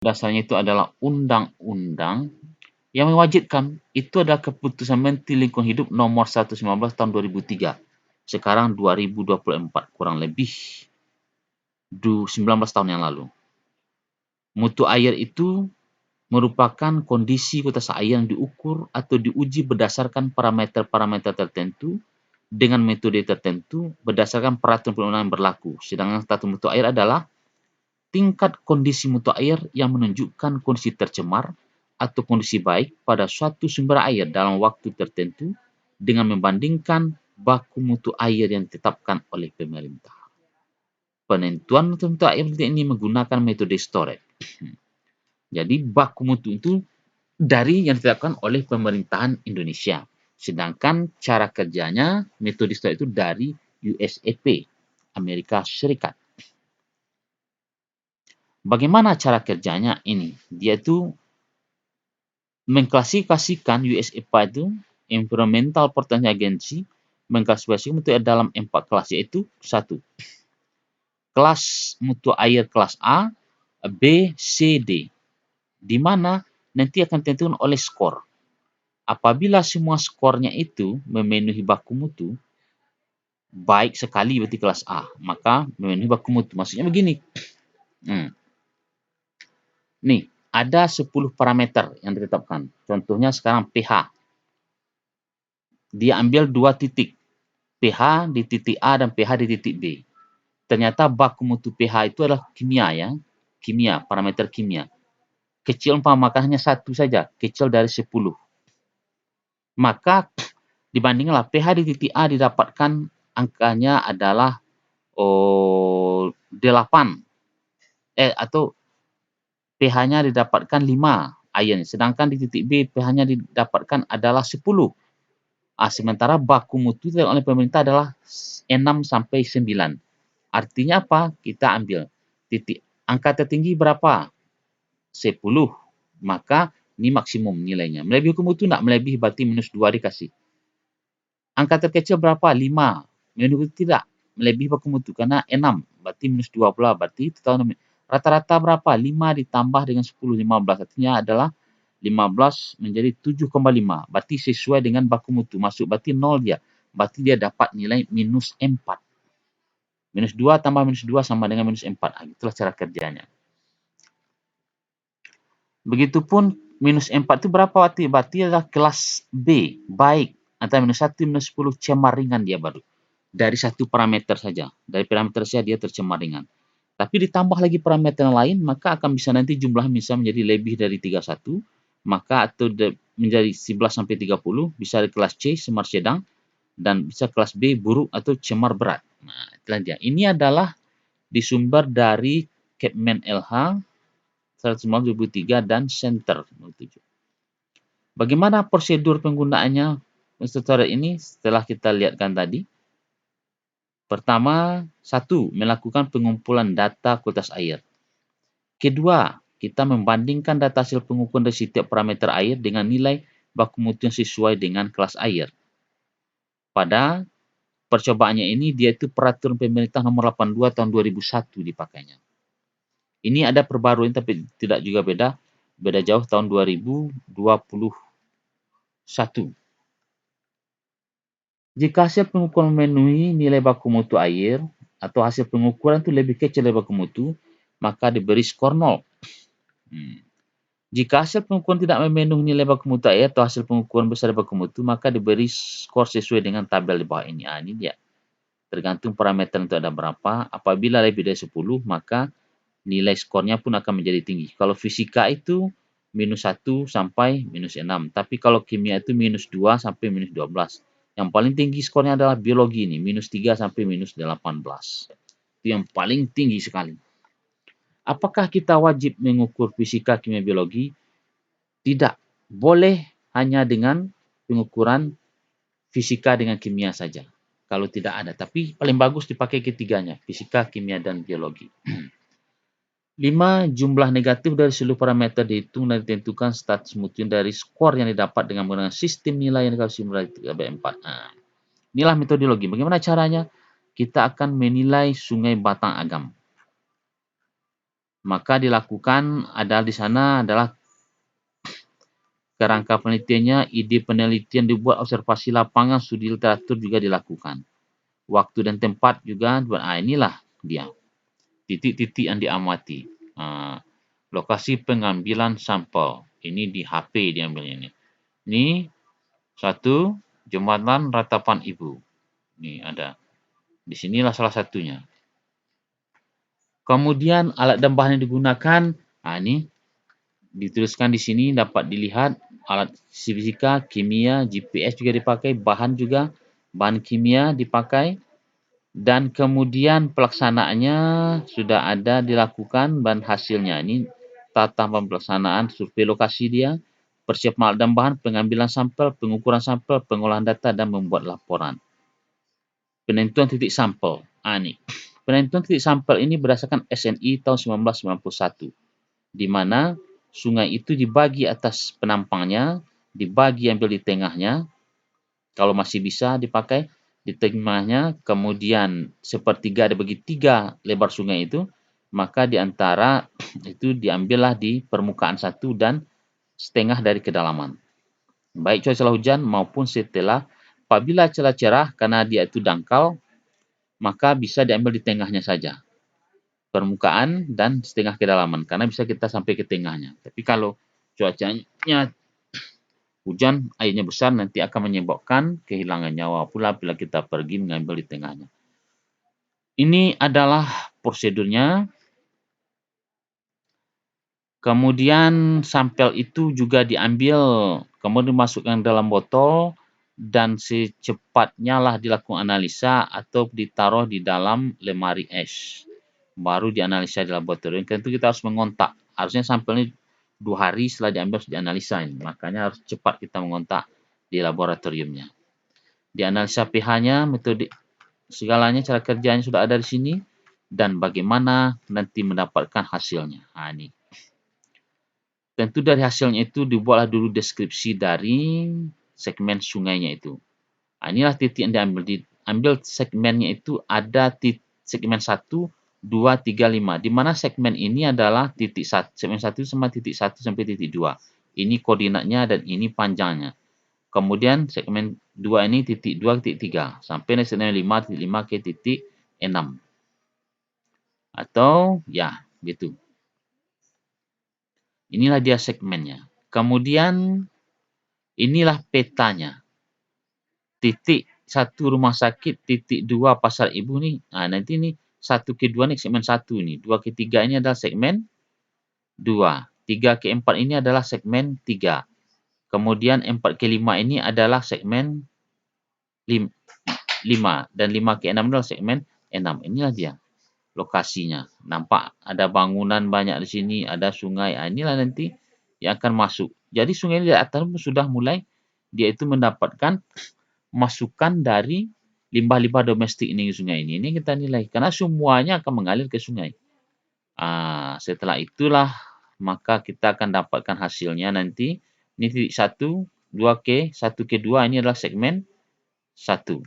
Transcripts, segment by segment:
dasarnya itu adalah undang-undang yang mewajibkan. Itu adalah keputusan Menteri Lingkungan Hidup nomor 115 tahun 2003. Sekarang 2024, kurang lebih 19 tahun yang lalu. Mutu air itu merupakan kondisi kualitas air yang diukur atau diuji berdasarkan parameter-parameter tertentu dengan metode tertentu berdasarkan peraturan perundang-undangan yang berlaku. Sedangkan status mutu air adalah tingkat kondisi mutu air yang menunjukkan kondisi tercemar atau kondisi baik pada suatu sumber air dalam waktu tertentu dengan membandingkan baku mutu air yang ditetapkan oleh pemerintah. Penentuan mutu air ini menggunakan metode storage. Jadi baku mutu itu dari yang ditetapkan oleh pemerintahan Indonesia. Sedangkan cara kerjanya metode storage itu dari USEP, Amerika Serikat. Bagaimana cara kerjanya ini? Dia itu mengklasifikasikan USEPA itu, Environmental Protection Agency, mengklasifikasikan mutu air dalam 4 kelas, yaitu 1. Kelas mutu air kelas A, B, C, D. Di mana nanti akan ditentukan oleh skor. Apabila semua skornya itu memenuhi baku mutu, baik sekali berarti kelas A, maka memenuhi baku mutu. Maksudnya begini. Nih, ada 10 parameter yang ditetapkan. Contohnya sekarang pH. Dia ambil 2 titik. pH di titik A dan pH di titik B. Ternyata baku mutu pH itu adalah kimia ya. Kimia, parameter kimia. Kecil umpamakan hanya 1 saja, kecil dari 10. Maka dibandingkanlah pH di titik A didapatkan angkanya adalah 8. Atau pH-nya didapatkan 5 ion, sedangkan di titik B pH-nya didapatkan adalah 10. Sementara baku mutu oleh pemerintah adalah 6 sampai 9. Artinya apa? Kita ambil titik angka tertinggi berapa? 10. Maka ini maksimum nilainya. Melebihi baku mutu enggak? Melebihi berarti minus 2 dikasih. Angka terkecil berapa? 5. Melebihi tidak? Melebihi baku mutu karena 6. Berarti minus 2 pula. Berarti rata-rata berapa? 5 ditambah dengan 10, 15. Artinya adalah 15 menjadi 7,5. Berarti sesuai dengan baku mutu. Masuk berarti 0 dia. Berarti dia dapat nilai minus 4. Minus 2 tambah minus 2 sama dengan minus 4. Itulah cara kerjanya. Begitupun minus 4 itu berapa berarti? Berarti adalah kelas B. Baik. Antara minus 1, minus 10 cemar ringan dia baru. Dari satu parameter saja. Dari parameter saja dia tercemar ringan. Tapi ditambah lagi parameter yang lain, maka akan bisa nanti jumlah bisa menjadi lebih dari 31. Maka atau menjadi 11 sampai 30. Bisa di kelas C, cemar sedang. Dan bisa kelas B, buruk atau cemar berat. Nah, itulah dia. Ini adalah disumber dari Kepmen LH 193 dan Center 07. Bagaimana prosedur penggunaannya storage ini setelah kita lihatkan tadi? Pertama, 1. Melakukan pengumpulan data kualitas air. Kedua, kita membandingkan data hasil pengukuran dari setiap parameter air dengan nilai baku mutu yang sesuai dengan kelas air. Pada percobaannya ini, dia itu peraturan pemerintah nomor 82 tahun 2001 dipakainya. Ini ada perbaruan tapi tidak juga beda jauh tahun 2021. Jika hasil pengukuran memenuhi nilai baku mutu air atau hasil pengukuran itu lebih kecil dari baku mutu, maka diberi skor 0. Jika hasil pengukuran tidak memenuhi nilai baku mutu air atau hasil pengukuran besar dari baku mutu, maka diberi skor sesuai dengan tabel di bawah ini. Ini dia. Tergantung parameter itu ada berapa. Apabila lebih dari 10, maka nilai skornya pun akan menjadi tinggi. Kalau fisika itu minus 1 sampai minus 6. Tapi kalau kimia itu minus 2 sampai minus 12. Yang paling tinggi skornya adalah biologi ini. Minus 3 sampai minus 18. Itu yang paling tinggi sekali. Apakah kita wajib mengukur fisika, kimia, biologi? Tidak. Boleh hanya dengan pengukuran fisika dengan kimia saja. Kalau tidak ada. Tapi paling bagus dipakai ketiganya. Fisika, kimia, dan biologi. 5. Jumlah negatif dari seluruh parameter dihitung dan ditentukan status mutu dari skor yang didapat dengan menggunakan sistem nilai yang dikalkulasi dari 3B4. Inilah metodologi. Bagaimana caranya? Kita akan menilai Sungai Batang Agam. Maka dilakukan adalah di sana adalah kerangka penelitiannya, ide penelitian dibuat, observasi lapangan, studi literatur juga dilakukan. Waktu dan tempat juga, inilah dia. Titik-titik yang diamati. Lokasi pengambilan sampel. Ini di HP diambilnya ini. Ini satu, jembatan ratapan ibu. Ini ada. Di sinilah salah satunya. Kemudian alat dan bahan yang digunakan, ini dituliskan di sini dapat dilihat alat fisika, kimia, GPS juga dipakai, bahan juga, bahan kimia dipakai, dan kemudian pelaksanaannya sudah ada dilakukan dan hasilnya. Ini tatapan pelaksanaan survei lokasi dia, persiapan alat dan bahan, pengambilan sampel, pengukuran sampel, pengolahan data, dan membuat laporan. Penentuan titik sampel. Ini. Penentuan titik sampel ini berdasarkan SNI tahun 1991, di mana sungai itu dibagi atas penampangnya, dibagi ambil di tengahnya, kalau masih bisa dipakai, di tengahnya, kemudian sepertiga dibagi 3 lebar sungai itu, maka di antara itu diambillah di permukaan 1 dan setengah dari kedalaman. Baik cuaca hujan maupun setelah, apabila celah cerah karena dia itu dangkal, maka bisa diambil di tengahnya saja. Permukaan dan setengah kedalaman, karena bisa kita sampai ke tengahnya. Tapi kalau cuacanya hujan, airnya besar, nanti akan menyebabkan kehilangan nyawa pula bila kita pergi mengambil di tengahnya. Ini adalah prosedurnya. Kemudian sampel itu juga diambil, kemudian dimasukkan dalam botol, dan secepatnya lah dilakukan analisa atau ditaruh di dalam lemari es. Baru dianalisa di laboratorium. Karena itu kita harus mengontak. Harusnya sampel ini 2 hari setelah diambil harus dianalisa. Makanya harus cepat kita mengontak di laboratoriumnya. Dianalisa pH-nya, metode segalanya, cara kerjanya sudah ada di sini, dan bagaimana nanti mendapatkan hasilnya. Ini. Tentu dari hasilnya itu dibuatlah dulu deskripsi dari segmen sungainya itu. Inilah titik yang diambil segmennya itu ada segmen 1, 2, 3, 5. Di mana segmen ini adalah titik 1, segmen 1 sama titik 1 sampai titik 2. Ini koordinatnya dan ini panjangnya. Kemudian segmen 2 ini titik 2 ke titik 3 sampai segmen 5 titik 5 ke titik 6. Atau ya, gitu. Inilah dia segmennya. Kemudian inilah petanya. Titik 1 rumah sakit, titik 2 pasar ibu nih. Nanti nih 1 ke 2 nih segmen 1 nih. 2 ke 3 ini adalah segmen 2. 3 ke 4 ini adalah segmen 3. Kemudian 4 ke 5 ini adalah segmen 5. Dan 5 ke 6 adalah segmen 6. Inilah dia lokasinya. Nampak ada bangunan banyak di sini, ada sungai. Inilah nanti yang akan masuk. Jadi sungai ini di atas sudah mulai dia itu mendapatkan masukan dari limbah-limbah domestik ini ke sungai ini. Ini kita nilai karena semuanya akan mengalir ke sungai. Setelah itulah maka kita akan dapatkan hasilnya nanti. Ini titik 1, 2 ke 1 ke 2 ini adalah segmen 1.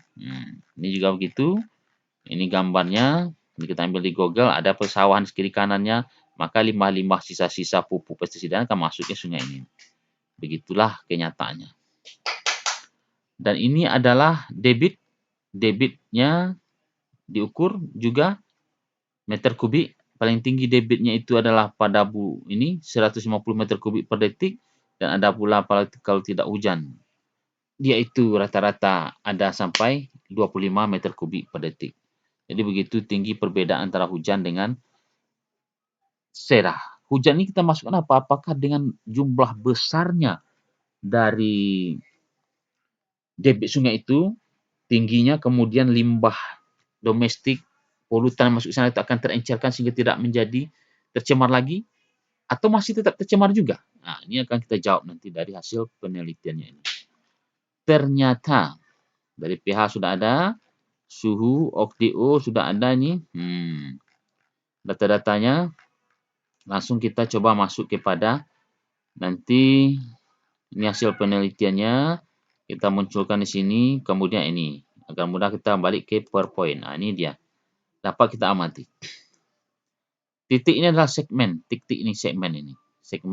Ini juga begitu. Ini gambarnya. Ini kita ambil di Google, ada persawahan kiri kanannya, maka limbah-limbah sisa-sisa pupuk pestisida akan masuk ke sungai ini. Begitulah kenyataannya. Dan ini adalah debit. Debitnya diukur juga meter kubik. Paling tinggi debitnya itu adalah pada ini 150 meter kubik per detik, dan ada pula kalau tidak hujan. Dia itu rata-rata ada sampai 25 meter kubik per detik. Jadi begitu tinggi perbedaan antara hujan dengan serah. Hujan ini kita masukkan apa? Apakah dengan jumlah besarnya dari debit sungai itu, tingginya, kemudian limbah domestik, polutan masuk ke sana itu akan terencerkan sehingga tidak menjadi tercemar lagi, atau masih tetap tercemar juga? Ini akan kita jawab nanti dari hasil penelitiannya ini. Ternyata dari pH sudah ada, suhu, OXDO sudah ada nih. Data-datanya langsung kita coba masuk kepada nanti ini hasil penelitiannya kita munculkan di sini, kemudian ini agar mudah kita balik ke PowerPoint. Ini dia dapat kita amati. Titik ini adalah segmen, titik ini segmen ini. Segmen